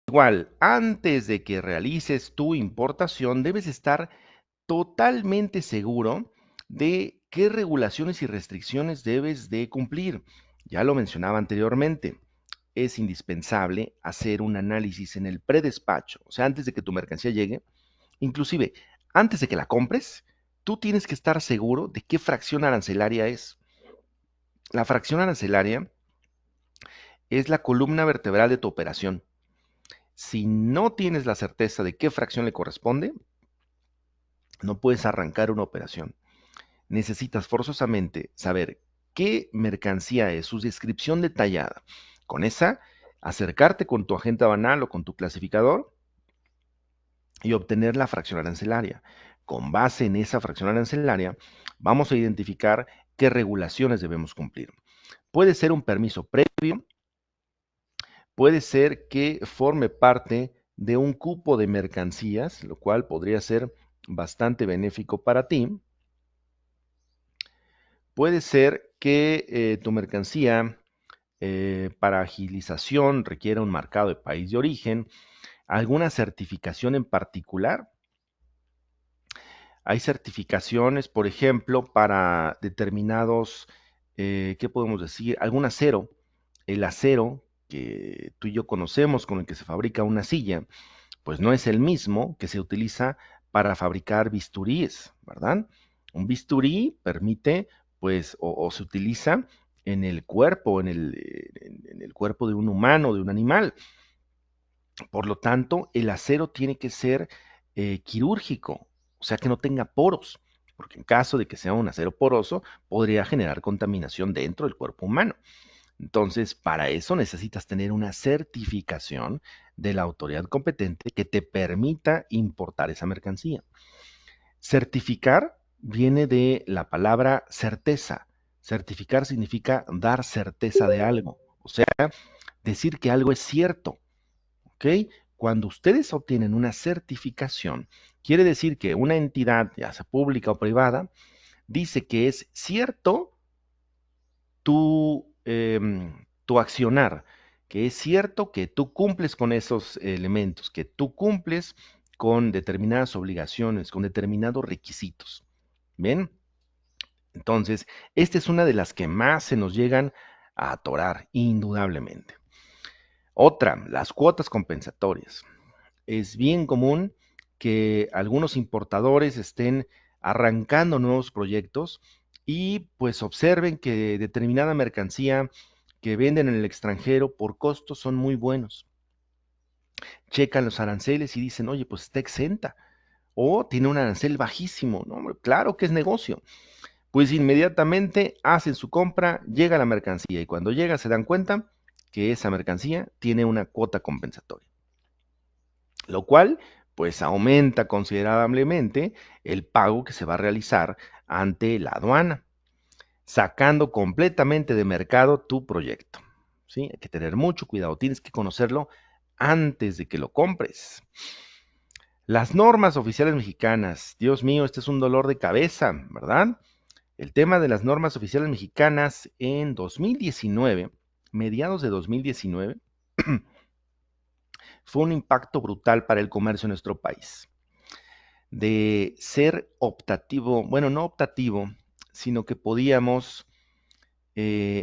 Igual, antes de que realices tu importación, debes estar totalmente seguro de qué regulaciones y restricciones debes de cumplir. Ya lo mencionaba anteriormente, es indispensable hacer un análisis en el predespacho, o sea, antes de que tu mercancía llegue, inclusive antes de que la compres, tú tienes que estar seguro de qué fracción arancelaria es. La fracción arancelaria es la columna vertebral de tu operación. Si no tienes la certeza de qué fracción le corresponde, no puedes arrancar una operación. Necesitas forzosamente saber qué mercancía es, su descripción detallada. Con esa, acercarte con tu agente aduanal o con tu clasificador y obtener la fracción arancelaria. Con base en esa fracción arancelaria, vamos a identificar qué regulaciones debemos cumplir. Puede ser un permiso previo, puede ser que forme parte de un cupo de mercancías, lo cual podría ser bastante benéfico para ti. Puede ser que tu mercancía para agilización requiera un marcado de país de origen, alguna certificación en particular. Hay certificaciones, por ejemplo, para determinados, ¿qué podemos decir? Algún acero. El acero que tú y yo conocemos con el que se fabrica una silla, pues no es el mismo que se utiliza para fabricar bisturíes, ¿verdad? Un bisturí permite, pues, o se utiliza en el cuerpo, en el cuerpo de un humano, de un animal. Por lo tanto, el acero tiene que ser quirúrgico, o sea, que no tenga poros, porque en caso de que sea un acero poroso, podría generar contaminación dentro del cuerpo humano. Entonces, para eso necesitas tener una certificación de la autoridad competente que te permita importar esa mercancía. Certificar viene de la palabra certeza. Certificar significa dar certeza de algo, o sea, decir que algo es cierto. ¿Ok? Cuando ustedes obtienen una certificación, quiere decir que una entidad, ya sea pública o privada, dice que es cierto tu accionar, que es cierto que tú cumples con esos elementos, que tú cumples con determinadas obligaciones, con determinados requisitos. ¿Bien? Entonces, esta es una de las que más se nos llegan a atorar, indudablemente. Otra, las cuotas compensatorias. Es bien común que algunos importadores estén arrancando nuevos proyectos y pues observen que determinada mercancía que venden en el extranjero por costos son muy buenos. Checan los aranceles y dicen, oye, pues está exenta o tiene un arancel bajísimo. No, hombre, claro que es negocio. Pues inmediatamente hacen su compra, llega la mercancía y cuando llega se dan cuenta que esa mercancía tiene una cuota compensatoria, lo cual pues aumenta considerablemente el pago que se va a realizar ante la aduana, sacando completamente de mercado tu proyecto. ¿Sí? Hay que tener mucho cuidado, tienes que conocerlo antes de que lo compres. Las normas oficiales mexicanas, Dios mío, este es un dolor de cabeza, ¿verdad? El tema de las normas oficiales mexicanas en 2019, mediados de 2019, fue un impacto brutal para el comercio en nuestro país. De ser optativo, bueno, no optativo, sino que podíamos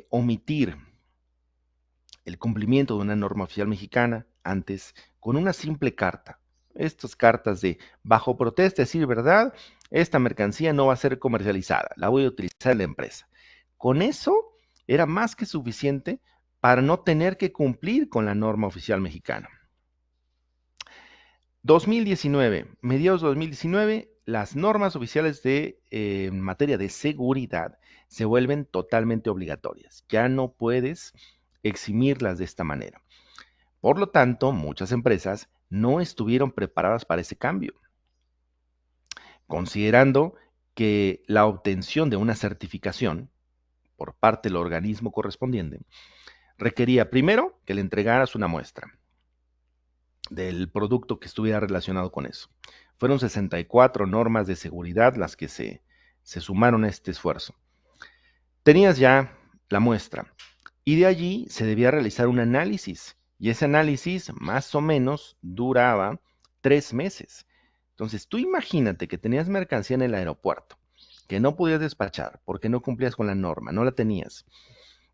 omitir el cumplimiento de una norma oficial mexicana antes con una simple carta. Estas cartas de bajo protesta, decir verdad, esta mercancía no va a ser comercializada, la voy a utilizar en la empresa. Con eso era más que suficiente para no tener que cumplir con la norma oficial mexicana. 2019, mediados de 2019, las normas oficiales en materia de seguridad se vuelven totalmente obligatorias. Ya no puedes eximirlas de esta manera. Por lo tanto, muchas empresas no estuvieron preparadas para ese cambio, considerando que la obtención de una certificación por parte del organismo correspondiente requería primero que le entregaras una muestra del producto que estuviera relacionado con eso. Fueron 64 normas de seguridad las que se sumaron a este esfuerzo. Tenías ya la muestra y de allí se debía realizar un análisis Y ese análisis más o menos duraba 3 meses. Entonces, tú imagínate que tenías mercancía en el aeropuerto, que no podías despachar porque no cumplías con la norma, no la tenías,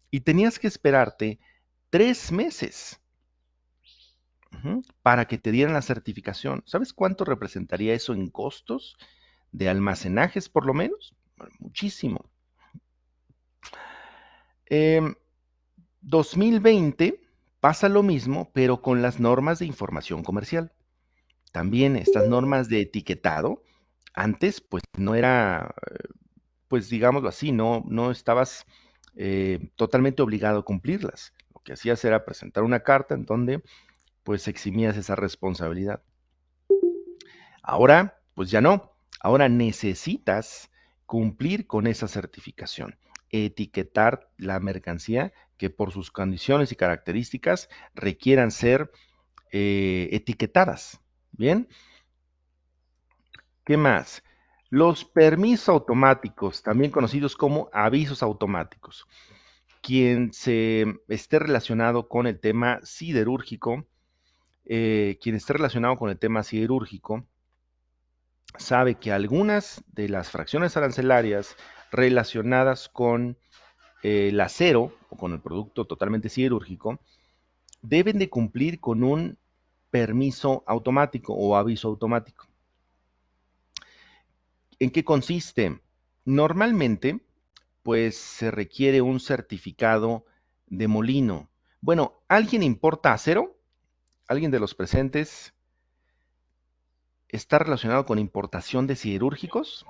y tenías que esperarte 3 meses para que te dieran la certificación. ¿Sabes cuánto representaría eso en costos de almacenajes por lo menos? Bueno, muchísimo. 2020 pasa lo mismo, pero con las normas de información comercial. También estas normas de etiquetado, antes pues no era, pues digámoslo así, no estabas totalmente obligado a cumplirlas. Lo que hacías era presentar una carta en donde pues eximías esa responsabilidad. Ahora, pues ya no. Ahora necesitas cumplir con esa certificación, etiquetar la mercancía que por sus condiciones y características requieran ser etiquetadas. Bien, ¿qué más? Los permisos automáticos, también conocidos como avisos automáticos. Quien se esté relacionado con el tema siderúrgico, sabe que algunas de las fracciones arancelarias relacionadas con el acero o con el producto totalmente siderúrgico deben de cumplir con un permiso automático o aviso automático. ¿En qué consiste? Normalmente, pues se requiere un certificado de molino. Bueno, ¿alguien importa acero? ¿Alguien de los presentes está relacionado con importación de siderúrgicos?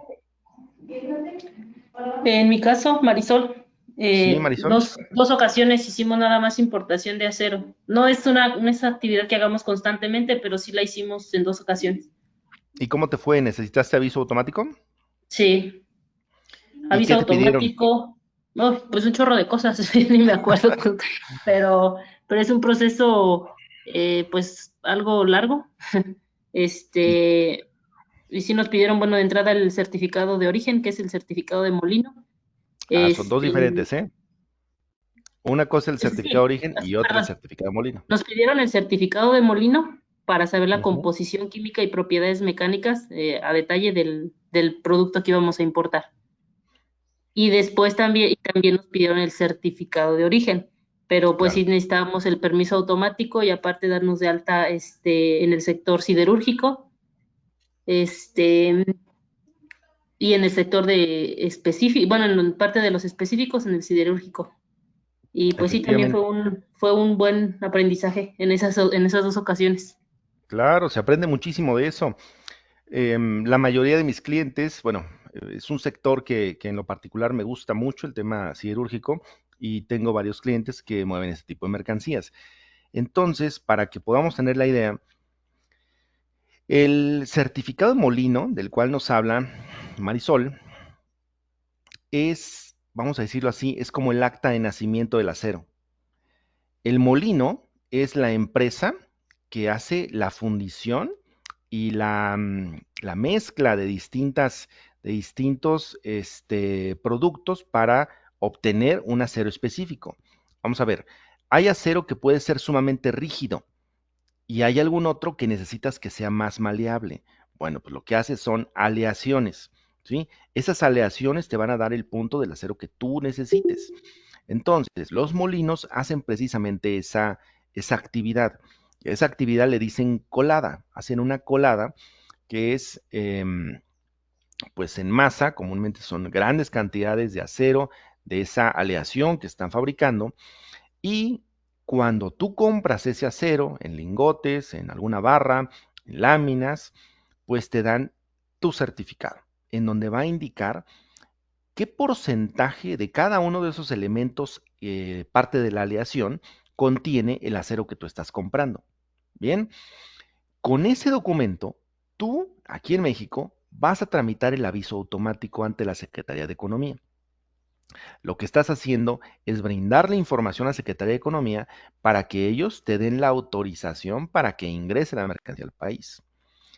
En mi caso, Marisol, Sí, Marisol. dos ocasiones hicimos nada más importación de acero. No es actividad que hagamos constantemente, pero sí la hicimos en 2 ocasiones. ¿Y cómo te fue? ¿Necesitaste aviso automático? Sí, ¿Y aviso qué te pidieron? automático, no, pues un chorro de cosas, ni me acuerdo, pero, pero es un proceso, pues, algo largo. Y, Este, y sí nos pidieron, bueno, de entrada el certificado de origen, que es el certificado de molino. son dos Este, diferentes, ¿eh? Una cosa el certificado de sí, origen y otra el perdón. certificado de molino. Nos pidieron el certificado de molino para saber la Ujú, composición química y propiedades mecánicas a detalle del producto que íbamos a importar. Y después también nos pidieron el certificado de origen, pero pues claro. sí necesitábamos el permiso automático y aparte darnos de alta en el sector siderúrgico, este, y en el sector de específico, bueno, en parte de los específicos en el siderúrgico. Y pues sí, también Efectivamente. fue un buen aprendizaje en esas 2 ocasiones. Claro, se aprende muchísimo de eso. La mayoría de mis clientes, bueno, es un sector que en lo particular me gusta mucho, el tema siderúrgico, y tengo varios clientes que mueven este tipo de mercancías. Entonces, para que podamos tener la idea, el certificado de molino del cual nos habla Marisol es, vamos a decirlo así, es como el acta de nacimiento del acero. El molino es la empresa que hace la fundición y la mezcla de distintos productos para obtener un acero específico. Vamos a ver, hay acero que puede ser sumamente rígido y hay algún otro que necesitas que sea más maleable. Bueno, pues lo que hace son aleaciones, ¿sí? Esas aleaciones te van a dar el punto del acero que tú necesites. Entonces, los molinos hacen precisamente esa actividad. Esa actividad le dicen colada, hacen una colada que es, pues en masa, comúnmente son grandes cantidades de acero, de esa aleación que están fabricando, y cuando tú compras ese acero en lingotes, en alguna barra, en láminas, pues te dan tu certificado, en donde va a indicar qué porcentaje de cada uno de esos elementos, parte de la aleación, contiene el acero que tú estás comprando. Bien, con ese documento, tú, aquí en México, vas a tramitar el aviso automático ante la Secretaría de Economía. Lo que estás haciendo es brindarle información a la Secretaría de Economía para que ellos te den la autorización para que ingrese la mercancía al país.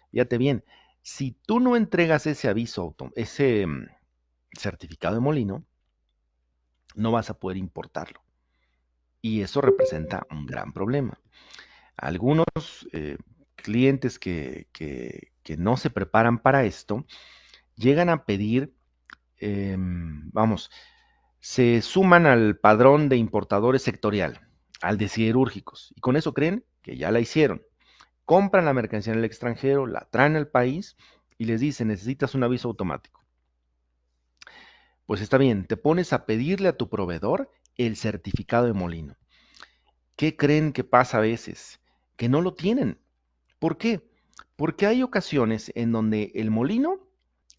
Fíjate bien, si tú no entregas ese aviso, ese certificado de molino, no vas a poder importarlo. y eso representa un gran problema. Algunos clientes que no se preparan para esto llegan a pedir, vamos, se suman al padrón de importadores sectorial, al de siderúrgicos, y con eso creen que ya la hicieron. Compran la mercancía en el extranjero, la traen al país y les dicen, necesitas un aviso automático. Pues está bien, te pones a pedirle a tu proveedor el certificado de molino. ¿Qué creen que pasa a veces? Que no lo tienen. ¿Por qué? Porque hay ocasiones en donde el molino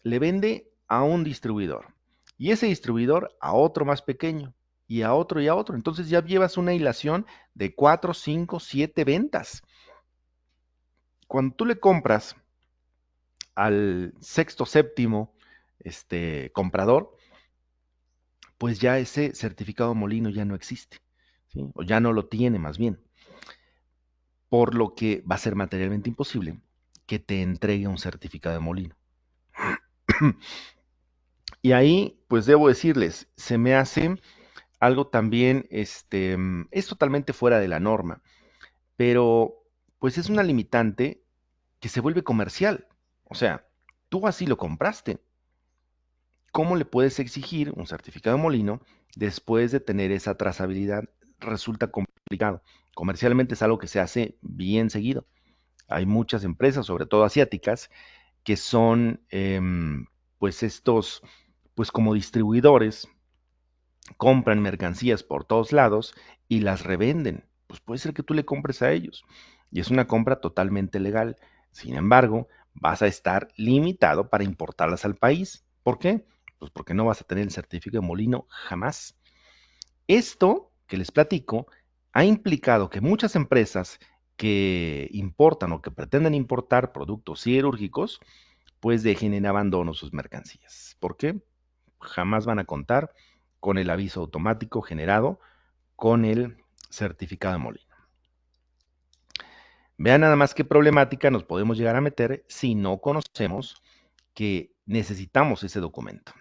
le vende a un distribuidor y ese distribuidor a otro más pequeño y a otro y a otro. Entonces ya llevas una hilación de 4, 5, 7 ventas. Cuando tú le compras al sexto, séptimo comprador, pues ya ese certificado molino ya no existe, ¿sí? O ya no lo tiene más bien, por lo que va a ser materialmente imposible que te entregue un certificado de molino. Y ahí, pues debo decirles, se me hace algo también, es totalmente fuera de la norma, pero pues es una limitante que se vuelve comercial. O sea, tú así lo compraste. ¿Cómo le puedes exigir un certificado de molino después de tener esa trazabilidad? Resulta complicado. Comercialmente es algo que se hace bien seguido. Hay muchas empresas, sobre todo asiáticas, que son pues estos, pues como distribuidores, compran mercancías por todos lados y las revenden. Pues puede ser que tú le compres a ellos. Y es una compra totalmente legal. Sin embargo, vas a estar limitado para importarlas al país. ¿Por qué? Pues porque no vas a tener el certificado de molino jamás. Esto que les platico ha implicado que muchas empresas que importan o que pretenden importar productos siderúrgicos, pues dejen en abandono sus mercancías. ¿Por qué? Jamás van a contar con el aviso automático generado con el certificado de molino. Vean nada más qué problemática nos podemos llegar a meter si no conocemos que necesitamos ese documento.